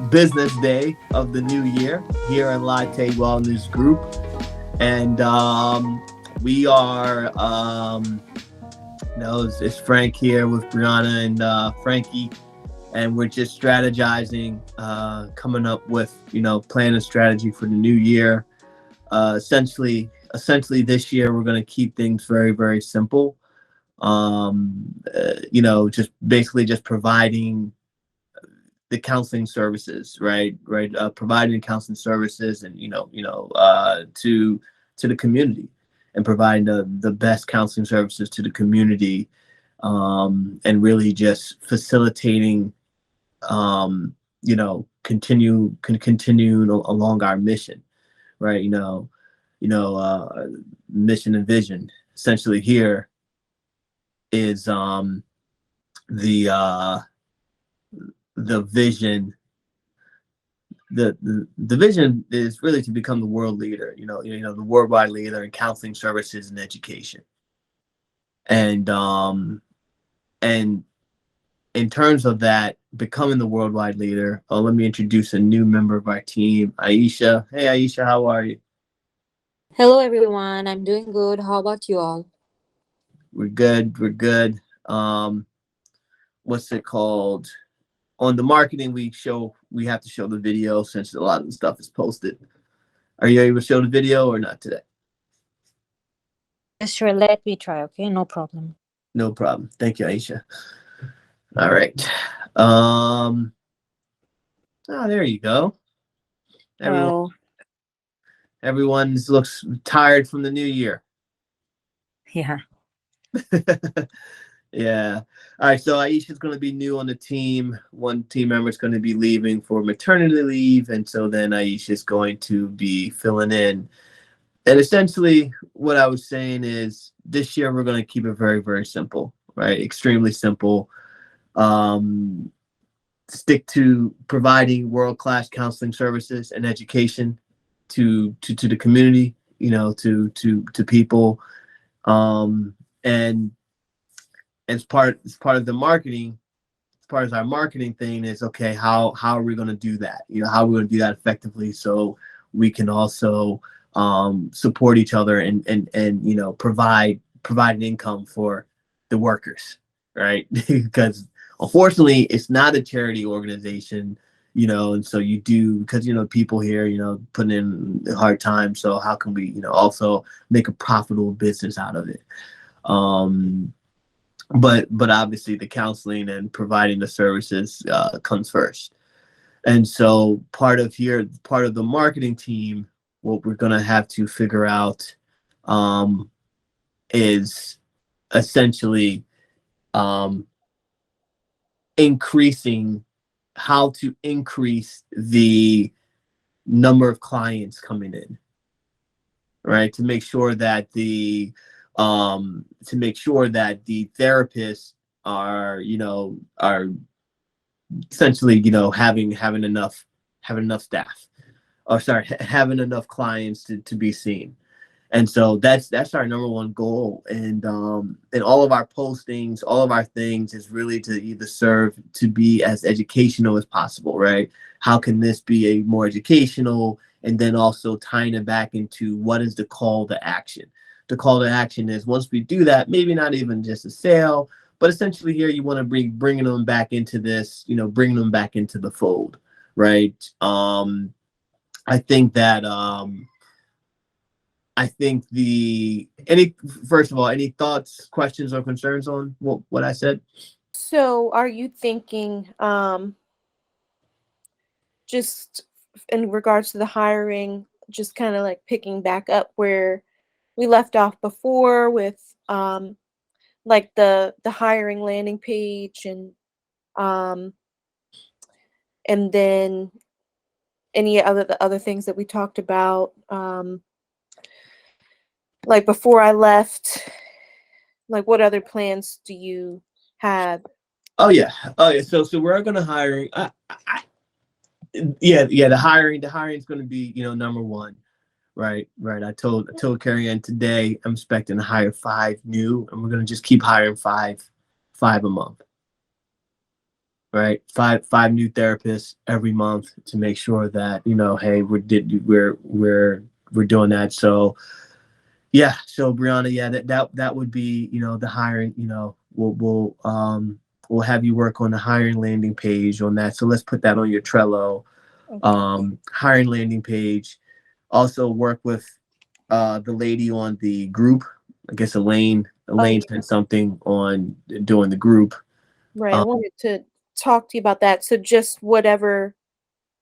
business day of the new year here in Lartey Wellness Group, and we are it's Frank here with Brianna and Frankie, and we're just strategizing, coming up with plan a strategy for the new year. Essentially, this year we're going to keep things very, very simple. Just basically just providing the counseling services, right, providing counseling services, and to the community, and providing the best counseling services to the community, and really just facilitating, continue along our mission, right? Mission and vision essentially here is the vision. The vision is really to become the world leader, the worldwide leader in counseling services and education. And in terms of that, becoming the worldwide leader, let me introduce a new member of our team, Aisha. Hey, Aisha, how are you? Hello everyone, I'm doing good. How about you all? We're good. We're good. What's it called? On the marketing, we have to show the video since a lot of the stuff is posted. Are you able to show the video or not today? Yes, sure. Let me try. Okay, no problem. No problem. Thank you, Aisha. All right. Um. There you go. Everyone, So, everyone looks tired from the new year. yeah. Yeah. All right. So Aisha's going to be new on the team. One team member is going to be leaving for maternity leave, and so then Aisha's going to be filling in. And essentially, what I was saying is, this year we're going to keep it very, very simple, right? Extremely simple. Um, Stick to providing world-class counseling services and education to the community, to people, and as part of the marketing, as part of our marketing thing is, okay, how are we going to do that? How are we going to do that effectively, so we can also support each other, and provide an income for the workers, right? Because unfortunately it's not a charity organization, and so you do, because people here putting in hard time, so how can we also make a profitable business out of it? Um but obviously the counseling and providing the services comes first. And so part of the marketing team, what we're going to have to figure out is essentially um, increasing how to increase the number of clients coming in, right? To make sure that the therapists are essentially having enough staff, or sorry, having enough clients to be seen. And so that's our number one goal. And all of our postings, all of our things is really to either serve to be as educational as possible, right? How can this be a more educational, and then also tying it back into what is the call to action? The call to action is, once we do that, maybe not even just a sale, but essentially here you want to bringing them back into this, bringing them back into the fold, right? I think that I think the any first of all, any thoughts, questions, or concerns on what I said? So, are you thinking just in regards to the hiring, just kind of like picking back up where we left off before with like the hiring landing page, um and then any other the other things that we talked about, like before I left, like what other plans do you have? Oh yeah. So we're gonna hiring. Yeah. The hiring is gonna be number one. Right. I told Carrie Ann today I'm expecting to hire 5 new, and we're gonna just keep hiring five a month. right? Five new therapists every month to make sure that, hey, we're doing that. So yeah, so Brianna, yeah, that would be, the hiring, we'll have you work on the hiring landing page on that. So let's put that on your Trello. Okay. Hiring landing page. Also work with the lady on the group. I guess Elaine Oh, yeah. sent something on doing the group. Right. I wanted to talk to you about that. So just whatever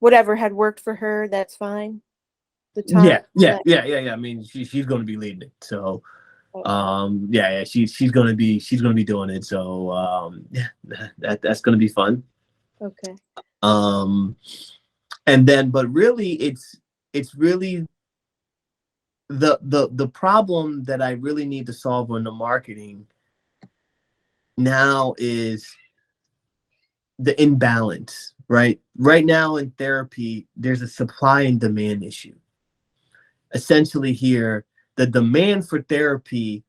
had worked for her, that's fine. The time. Yeah. I mean, she's going to be leading it. So, Okay. she's going to be doing it. So, yeah, that's going to be fun. Okay. And then, but really, it's really the problem that I really need to solve on the marketing now is the imbalance, right? Right now in therapy, there's a supply and demand issue. Essentially here, the demand for therapy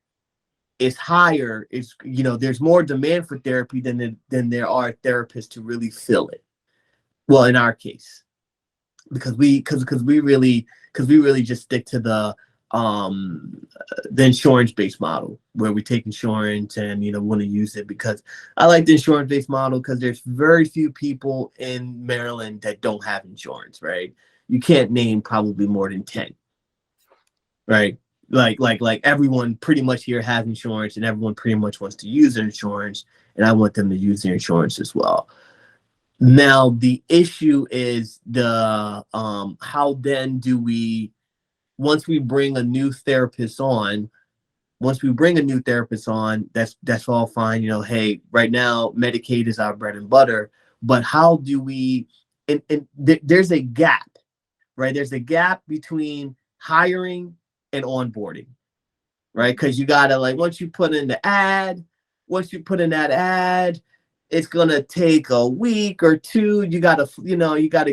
is higher. It's, there's more demand for therapy than there are therapists to really fill it. Well, in our case, because we really just stick to the insurance based model where we take insurance and want to use it, because I like the insurance based model because there's very few people in Maryland that don't have insurance, right? You can't name probably more than 10, right? Like everyone pretty much here has insurance and everyone pretty much wants to use their insurance, and I want them to use their insurance as well. Now the issue is the how then do we, once we bring a new therapist on, that's all fine. Hey, right now Medicaid is our bread and butter, but how do we? There's a gap, right? There's a gap between hiring and onboarding, right? Because you gotta, like, once you put in that ad, it's gonna take a week or two. You gotta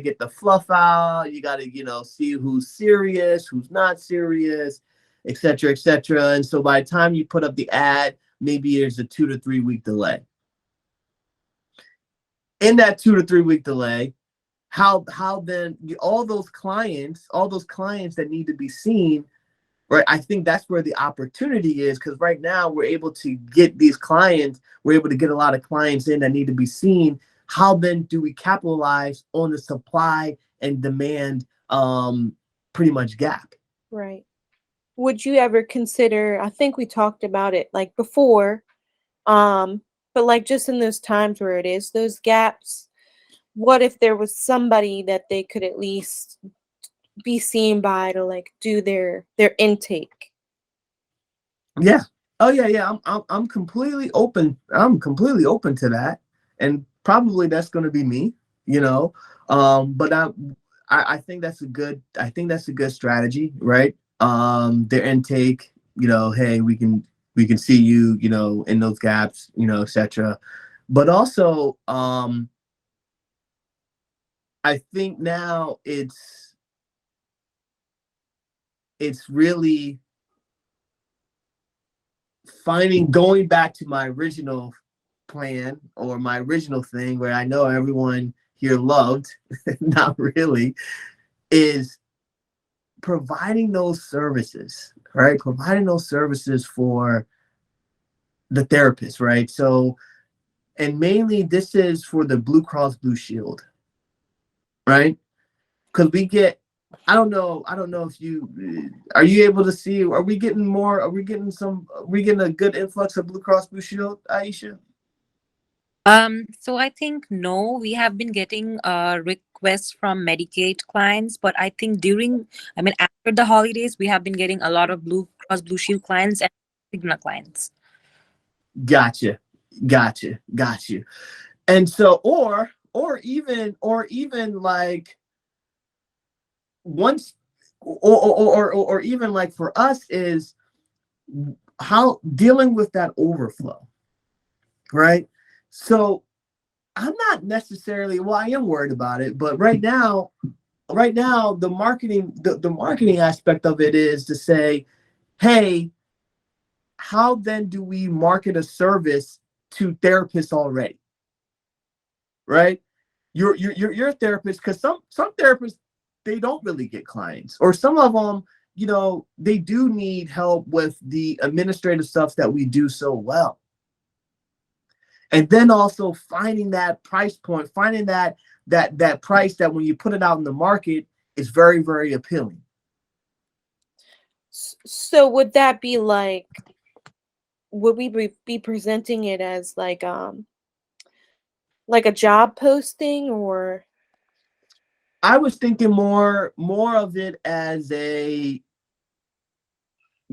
get the fluff out. You gotta, see who's serious, who's not serious, et cetera, et cetera. And so by the time you put up the ad, maybe there's a 2 to 3 week delay. In that 2 to 3 week delay, how then all those clients that need to be seen, right? I think that's where the opportunity is, because right now we're able to get these clients, we're able to get a lot of clients in that need to be seen. How then do we capitalize on the supply and demand pretty much gap? Right. Would you ever consider, I think we talked about it like before, but like just in those times where it is those gaps, what if there was somebody that they could at least be seen by to like do their intake? Yeah. Oh yeah. I'm completely open. I'm completely open to that, and probably that's going to be me. But I think that's a good. I think that's a good strategy, right? Their intake. Hey, we can see you. In those gaps. Etc. But also, I think now it's really going back to my original plan, or my original thing where I know everyone here loved, not really, is providing those services, right? Providing those services for the therapist, right? So, and mainly this is for the Blue Cross Blue Shield, right? Because I don't know if are you able to see, are we getting a good influx of Blue Cross Blue Shield, Aisha? So I think no, we have been getting requests from Medicaid clients, but I think after the holidays, we have been getting a lot of Blue Cross Blue Shield clients and Cigna clients. Gotcha. Got you. And so, or even like once, or even like for us is how dealing with that overflow, right? So I'm not necessarily, well, I am worried about it, but right now, the marketing aspect of it is to say, hey, how then do we market a service to therapists already? right? You're a therapist, because some therapists, they don't really get clients, or some of them, they do need help with the administrative stuff that we do so well. And then also finding that price point, finding that price that when you put it out in the market is very, very appealing. So would that be like, would we be presenting it as like a job posting, or I was thinking more of it as a,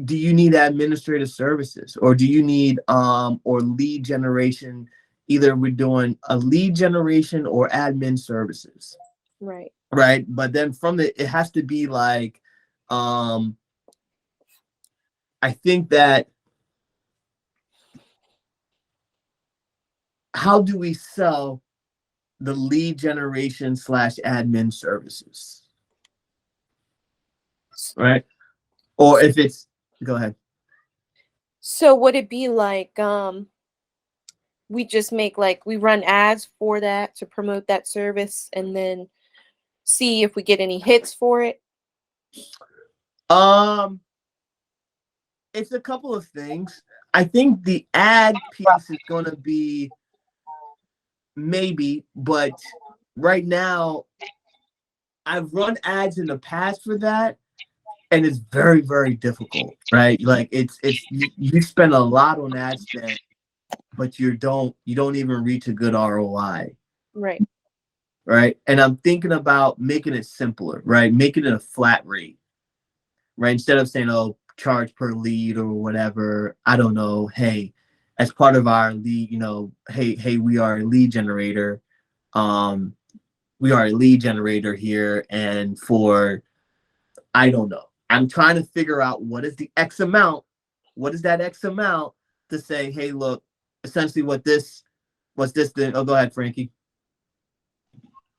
do you need administrative services, or do you need or lead generation? Either we're doing a lead generation or admin services, right? right? But then from it has to be like, I think that, how do we sell the lead generation / admin services, right? Or if it's, go ahead. So would it be like we just make, like, we run ads for that to promote that service and then see if we get any hits for it? Um, it's a couple of things. I think the ad piece is going to be maybe, but right now I've run ads in the past for that, and it's very, very difficult, right? Like it's you spend a lot on ad spend, but you don't even reach a good ROI, Right. right? And I'm thinking about making it simpler, right? Making it a flat rate, right? Instead of saying, oh, charge per lead or whatever. I don't know. Hey, as part of our lead, hey, we are a lead generator. Um, we are a lead generator here, and for, I don't know. I'm trying to figure out what is the X amount. What is that X amount to say, hey, look, essentially what's this thing? Oh, go ahead, Frankie.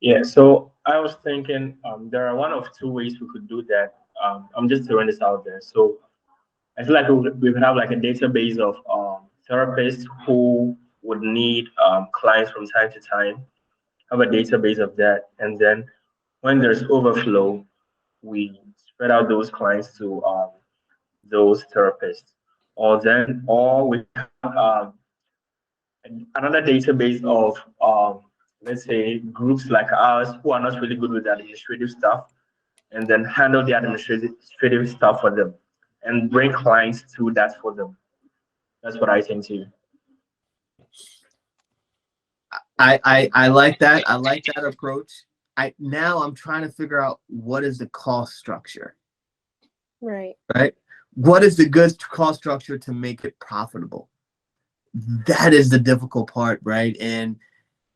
Yeah, so I was thinking there are one of two ways we could do that. I'm just throwing this out there. So I feel like we could have like a database of therapists who would need clients from time to time, have a database of that. And then when there's overflow, we spread out those clients to those therapists. Or we have another database of, let's say, groups like ours who are not really good with the administrative stuff, and then handle the administrative stuff for them and bring clients to that for them. That's what I think too. I like that. I like that approach. I'm trying to figure out what is the cost structure. Right. Right? What is the good cost structure to make it profitable? That is the difficult part, right? And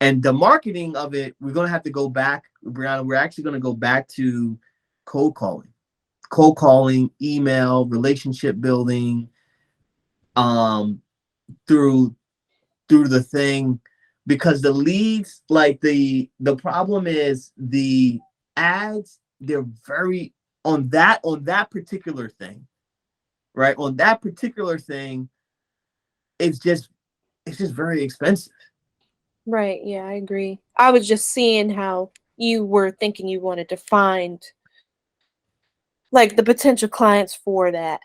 the marketing of it, we're gonna have to go back, Brianna. We're actually gonna go back to cold calling, email, relationship building, through the thing, because the leads, like the problem is the ads, they're very on that particular thing, right? On that particular thing, it's just very expensive. Right. Yeah, I agree. I was just seeing how you were thinking you wanted to find like the potential clients for that.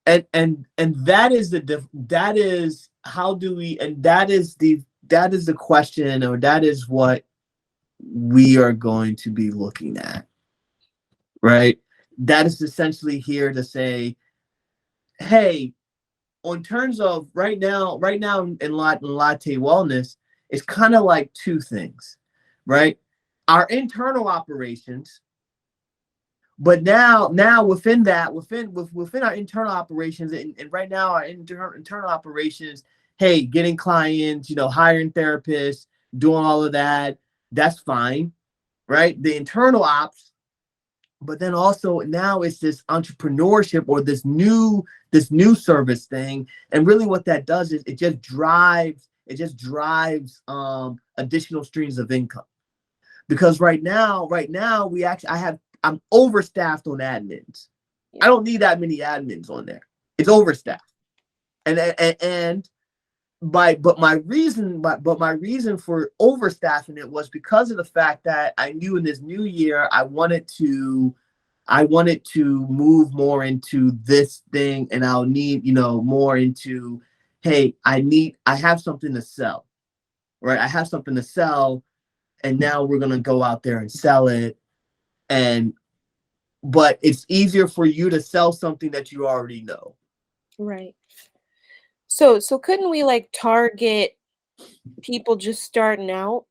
And that is that is how do we, and that is the question, or that is what we are going to be looking at, right? That is essentially here to say, hey, on terms of right now in Lartey Wellness, it's kind of like two things, right? Our internal operations, but now within that, within our internal operations, and right now our internal operations, hey, getting clients, hiring therapists, doing all of that, that's fine, right? The internal ops. But then also now it's this entrepreneurship, or this new service thing. And really what that does is it just drives additional streams of income. Because right now I'm overstaffed on admins. I don't need that many admins on there. It's overstaffed. And my reason for overstaffing it was because of the fact that I knew in this new year I wanted to move more into this thing, and I'll need, more into, hey, I have something to sell, right? I have something to sell, and now we're going to go out there and sell it. But it's easier for you to sell something that you already know. Right. So couldn't we like target people just starting out?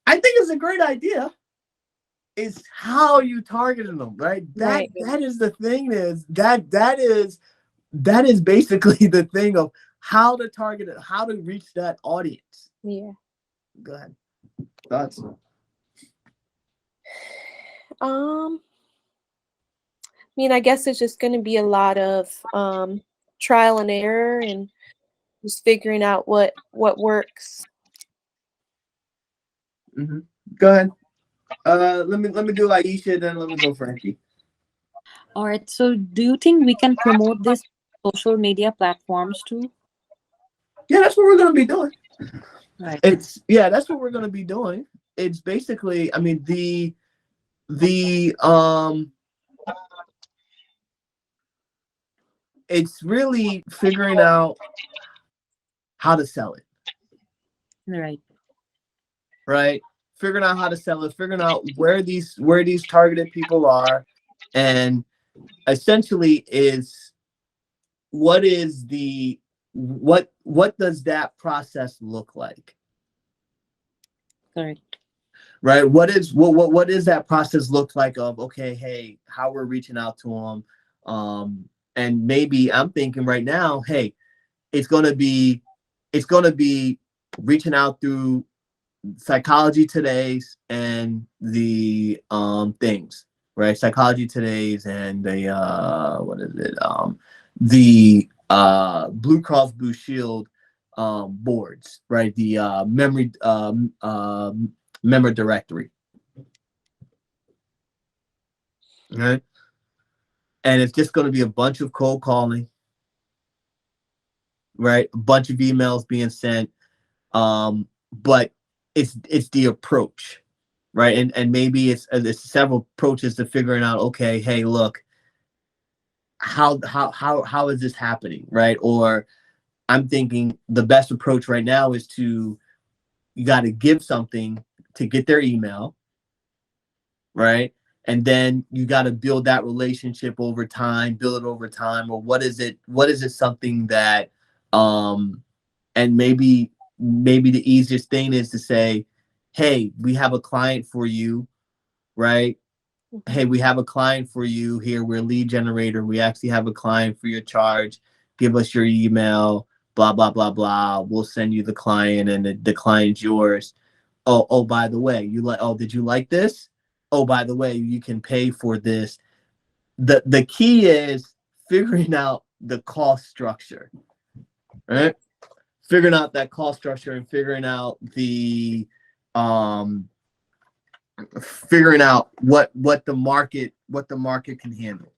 I think it's a great idea. It's how you targeting them, right? Right. That is the thing, that is basically the thing of how to target it, how to reach that audience. Yeah. Go ahead. Thoughts? I mean, I guess it's just going to be a lot of trial and error and just figuring out what works. Mm-hmm. Go ahead. Let me do Aisha, then let me go Frankie. All right. So, do you think we can promote this social media platforms too? Yeah, that's what we're gonna be doing. Right. That's what we're gonna be doing. It's basically, I mean, it's really figuring out how to sell it. Right. Right? Figuring out how to sell it, figuring out where these targeted people are, and essentially is what does that process look like? Correct. Right? What does that process look like of, okay, hey, how we're reaching out to them? And maybe I'm thinking right now, hey, it's gonna be reaching out through Psychology Today's and the things, right? Psychology Today's and the what is it? The Blue Cross Blue Shield boards, right? The member directory. Right? And it's just going to be a bunch of cold calling, right? A bunch of emails being sent. But it's the approach, right? And maybe it's several approaches to figuring out, okay, hey, look, how is this happening, right? Or I'm thinking the best approach right now is you got to give something to get their email, right? And then you got to build that relationship over time, or what is it something that and maybe the easiest thing is to say, hey, we have a client for you, right? Hey, we have a client for you here. We're a lead generator. We actually have a client for your charge. Give us your email, blah, blah, blah, blah. We'll send you the client, and the client's yours. Oh, by the way, did you like this? Oh, by the way, you can pay for this. The key is figuring out the cost structure, right? Figuring out that cost structure and figuring out what the market can handle.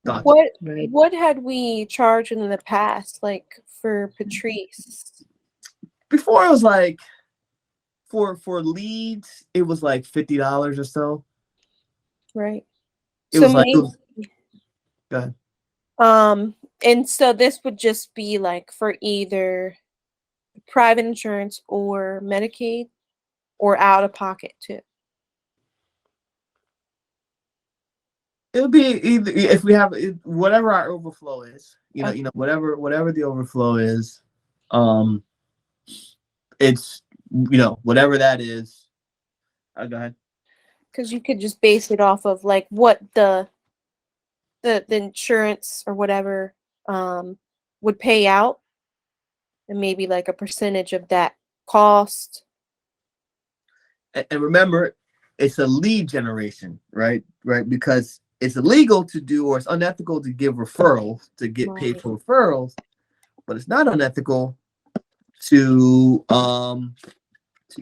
Thoughts? What had we charged in the past, like for Patrice? Before it was like for leads, it was like $50 or so. Right. It was like go ahead. And so this would just be like for either private insurance or Medicaid or out of pocket too. It'll be either, if we have whatever our overflow is, Okay. whatever the overflow is, it's whatever that is. Go ahead. Because you could just base it off of like what the insurance or whatever would pay out, and maybe like a percentage of that cost. And remember, it's a lead generation, right? Because it's illegal to do, or it's unethical to give referrals, to get paid for referrals, but it's not unethical to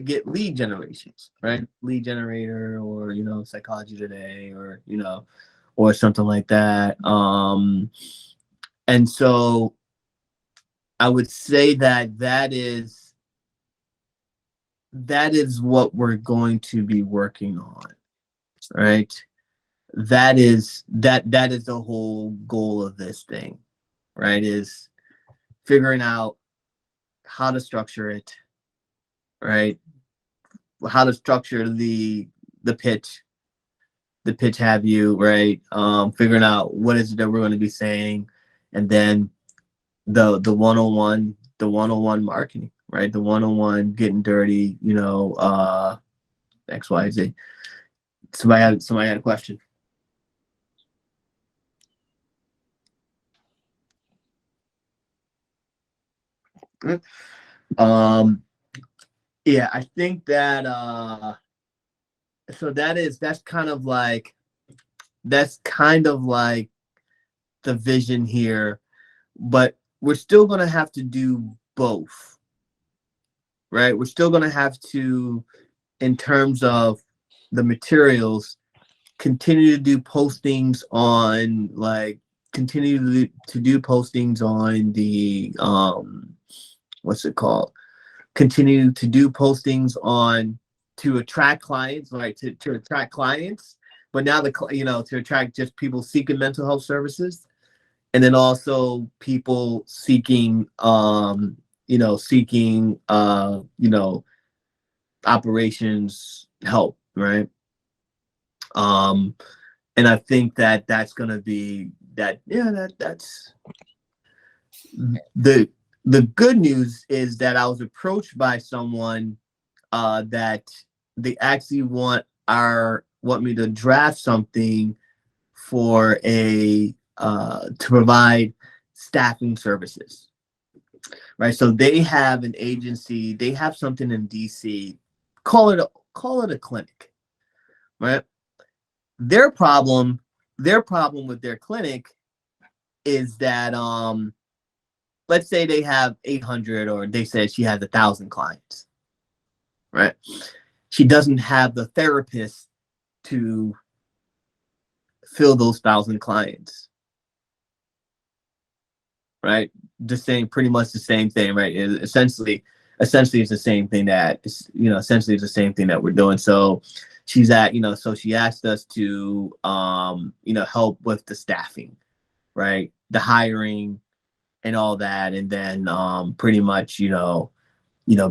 get lead generations, right? Lead generator, or Psychology Today, or or something like that. And so I would say that that is what we're going to be working on, right? That is the whole goal of this thing, right? Is figuring out how to structure it, right? How to structure the pitch, have you, right? Figuring out what is it that we're going to be saying, and then the 101, marketing, right? The 101 getting dirty, XYZ. Somebody had a question. Um, yeah, I think that so that's kind of like the vision here, but we're still gonna have to do both, right? We're still gonna have to, in terms of the materials, continue to do postings on the what's it called? Continue to do postings on to attract clients, right? To attract clients, but now to attract just people seeking mental health services, and then also people seeking operations help, right? Um, and I think that that's gonna be that. Yeah, that's the good news is that I was approached by someone that they actually want me to draft something for to provide staffing services, right? So they have an agency, they have something in DC, call it a clinic, right? Their problem with their clinic is that let's say they have 800, or they said she has 1,000 clients, right? She doesn't have the therapist to fill those 1,000 clients, right? Pretty much the same thing, right? Essentially it's the same thing essentially it's the same thing that we're doing. So she's so she asked us to help with the staffing, right? The hiring and all that, and then pretty much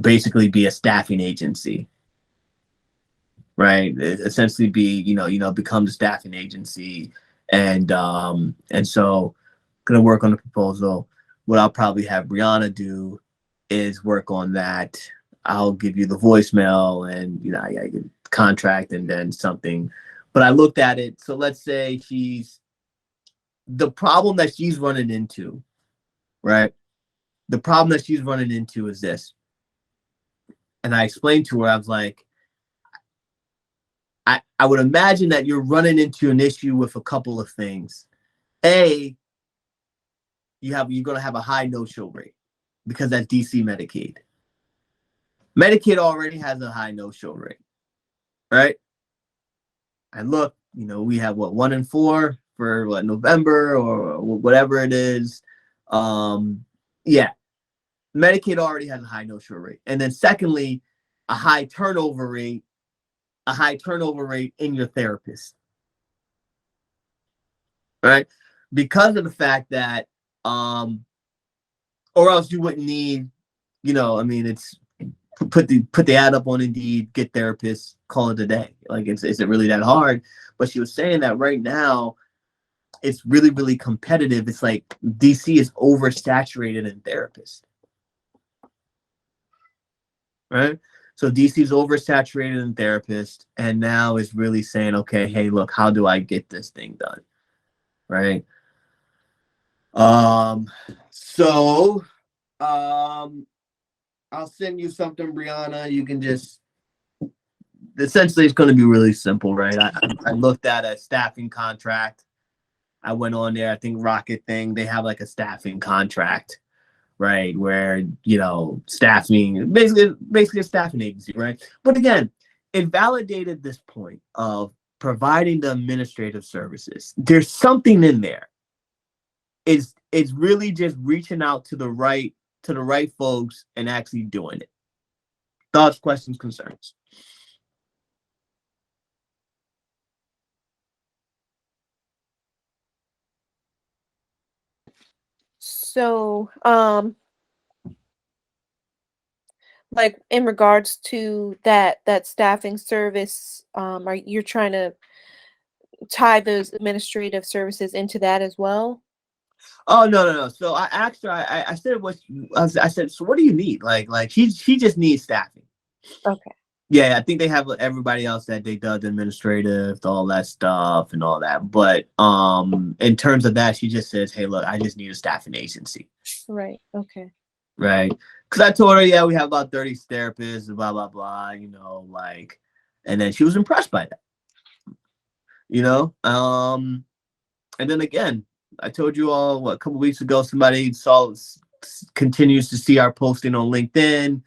basically be a staffing agency, right? Essentially be become the staffing agency, and so gonna work on the proposal. What I'll probably have Brianna do is work on that. I'll give you the voicemail, and I get contract and then something. But I looked at it. So let's say the problem that she's running into, right? The problem that she's running into is this. And I explained to her, I was like, I would imagine that you're running into an issue with a couple of things. A, you're going to have a high no-show rate because that's DC Medicaid. Medicaid already has a high no-show rate, right? And look, we have 1 in 4 for November or whatever it is. Yeah, Medicaid already has a high no-show rate. And then secondly, a high turnover rate in your therapist, right? Because of the fact that, or else you wouldn't need, it's put the ad up on Indeed, get therapists, call it a day. Like, is it really that hard? But she was saying that right now, it's really, really competitive. It's like DC is oversaturated in therapists, right? So DC is oversaturated in therapists, and now is really saying, okay, hey, look, how do I get this thing done, right? So I'll send you something, Brianna. You can just, essentially, it's going to be really simple, right? I looked at a staffing contract. I went on there. I think Rocket thing, they have like a staffing contract, right? Where, staffing, basically a staffing agency, right? But again, it validated this point of providing the administrative services. There's something in there. It's really just reaching out to the right to the right folks and actually doing it. Thoughts, questions, concerns? So, like in regards to that staffing service, are you're trying to tie those administrative services into that as well? Oh, no. So I asked her. I said, I said, so what do you need? Like she just needs staffing. Okay. Yeah, I think they have everybody else that they does administrative, all that stuff and all that. But in terms of that, she just says, "Hey, look, I just need a staffing agency." Right. Okay. Right? Because I told her, yeah, we have about 30 therapists, blah blah blah. Like, and then she was impressed by that. And then again, I told you all a couple weeks ago, somebody continues to see our posting on LinkedIn.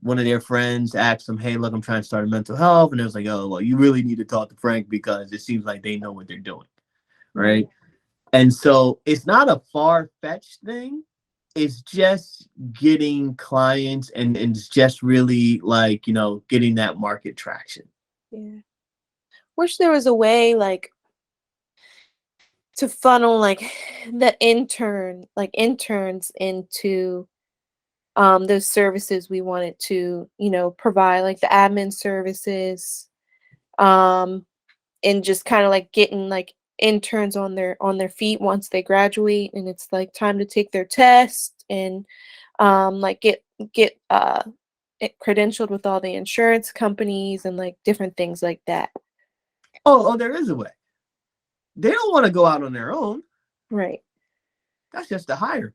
One of their friends asked them, "Hey, look, I'm trying to start a mental health," and it was like, "Oh, well, you really need to talk to Frank because it seems like they know what they're doing." Right? And so it's not a far-fetched thing. It's just getting clients and it's just really like, getting that market traction. Yeah. Wish there was a way like to funnel like the interns into those services we wanted to, provide, like the admin services, and just kind of like getting like interns on their feet once they graduate and it's like time to take their test and like get credentialed with all the insurance companies and like different things like that. Oh, there is a way. They don't want to go out on their own. Right. That's just a hire.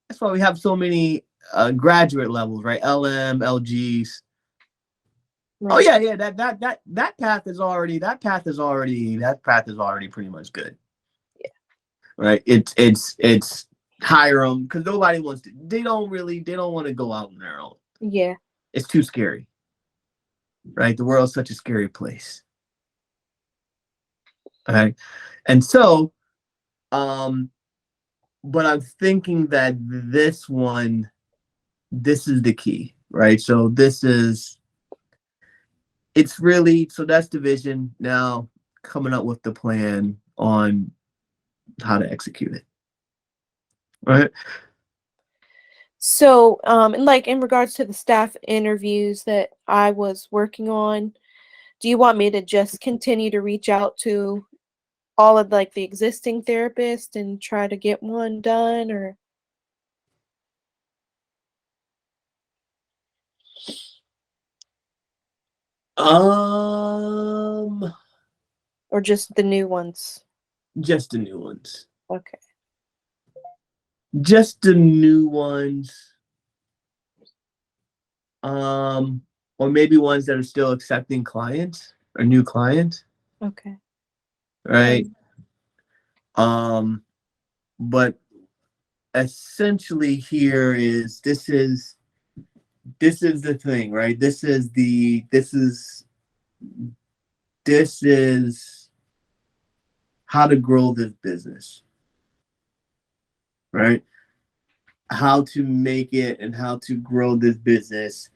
That's why we have so many graduate levels, right? LM, LGs. Right. Oh yeah. That path is already pretty much good. Yeah. Right. It's hire them because nobody wants to. They don't want to go out on their own. Yeah. It's too scary. Right. The world's such a scary place. Okay. And so, but I'm thinking that this is the key, right? So it's really, so that's the vision. Now coming up with the plan on how to execute it. Right. So, and like in regards to the staff interviews that I was working on, do you want me to just continue to reach out to all of like the existing therapists and try to get one done, Um, or just the new ones? just the new ones. Okay. Just the new ones. Or maybe ones that are still accepting clients or new clients. Okay. Right. But essentially here this is the thing, right? This is how to grow this business, right? How to make it and how to grow this business.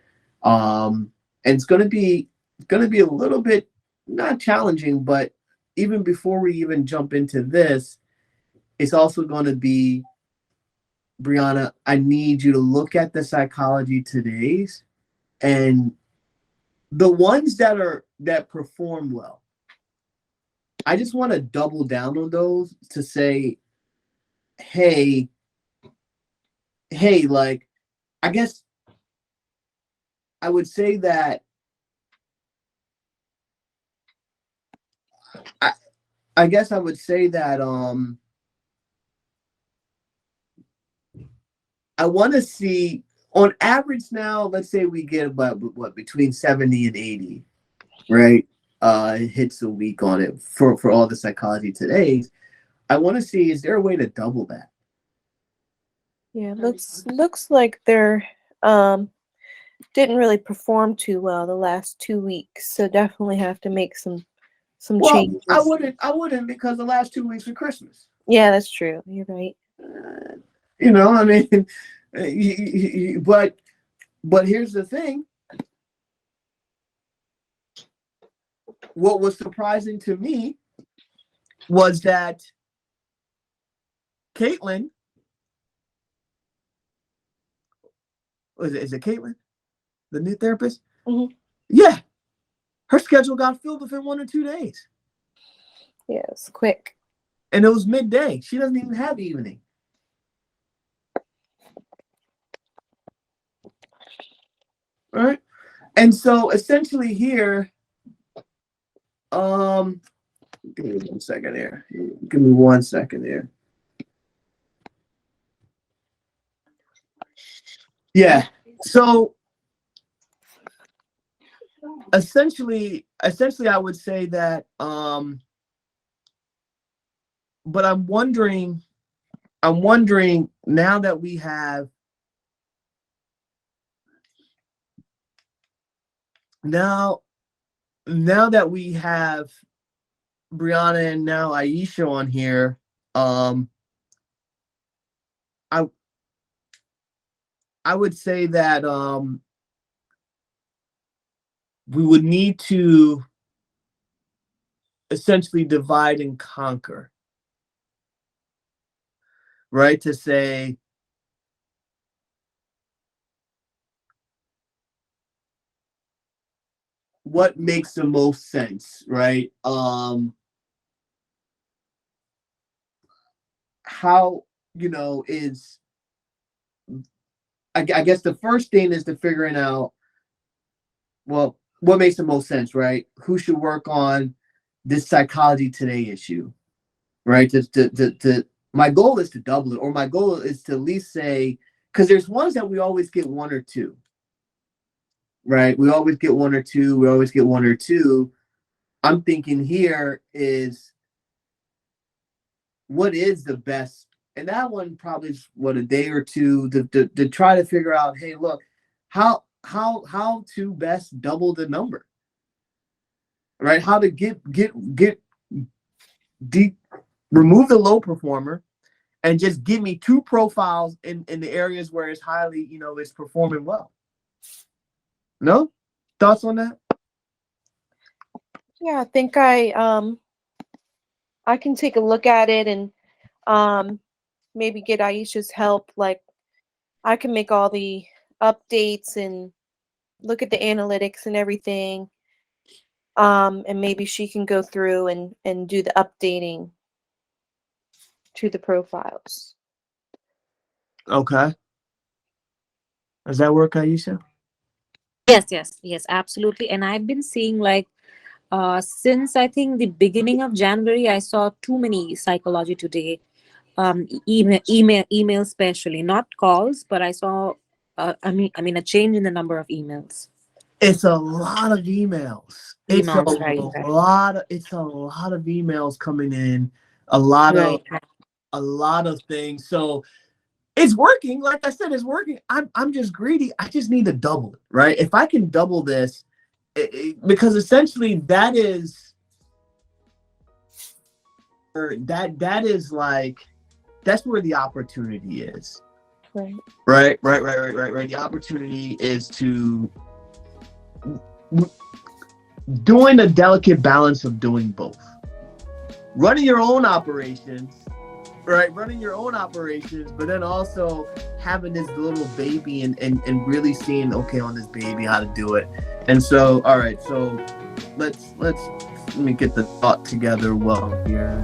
And it's gonna be a little bit not challenging, but even before we even jump into this, it's also gonna be, Brianna, I need you to look at the Psychology Todays and the ones that perform well. I just want to double down on those to say, hey, like, I guess I would say that I guess I would say that I want to see on average now, let's say we get about between 70 and 80, right? Hits a week on it for all the Psychology Todays. I want to see, is there a way to double that? Yeah, looks like they're didn't really perform too well the last 2 weeks, so definitely have to make some Well, changes. I wouldn't because the last 2 weeks were Christmas. Yeah, that's true. You're right. I mean, But here's the thing. What was surprising to me was that Caitlin, is it Caitlin, the new therapist? Mm-hmm. Yeah, her schedule got filled within 1 or 2 days. Yeah, it's quick. And it was midday. She doesn't even have evening. All right. And so essentially here, give me 1 second here. Give me 1 second here. Yeah. So essentially I would say that but I'm wondering now that we have now that we have Brianna and now Aisha on here, I would say that we would need to essentially divide and conquer, right? To say, what makes the most sense, right? How, is, I guess the first thing is to figuring out, well, what makes the most sense, right? Who should work on this Psychology Today issue, right? My goal is to double it, or my goal is to at least say, because there's ones that we always get 1 or 2, right? We always get 1 or 2. I'm thinking here is, what is the best? And that one probably is a day or 2 to try to figure out, hey, look, how to best double the number, right? How to get remove the low performer and just give me 2 profiles in the areas where it's highly, it's performing well. No thoughts on that? Yeah, I think I can take a look at it and maybe get Aisha's help. Like, I can make all the updates and look at the analytics and everything. And maybe she can go through and do the updating to the profiles. Okay. Does that work, Aisha? Yes, absolutely. And I've been seeing, like, since I think the beginning of January, I saw too many Psychology Today email especially, not calls, but I saw I mean a change in the number of emails. It's a lot of emails. It's a Right. lot of emails coming in, a lot Right. of things. So it's working. Like I said, it's working. I'm just greedy. I just need to double it, right? If I can double this, because essentially that is like, that's where the opportunity is. Right. The opportunity is to doing a delicate balance of doing both. Running your own operations, right? But then also having this little baby and really seeing, okay, on this baby, how to do it. And so, all right, so let me get the thought together well here.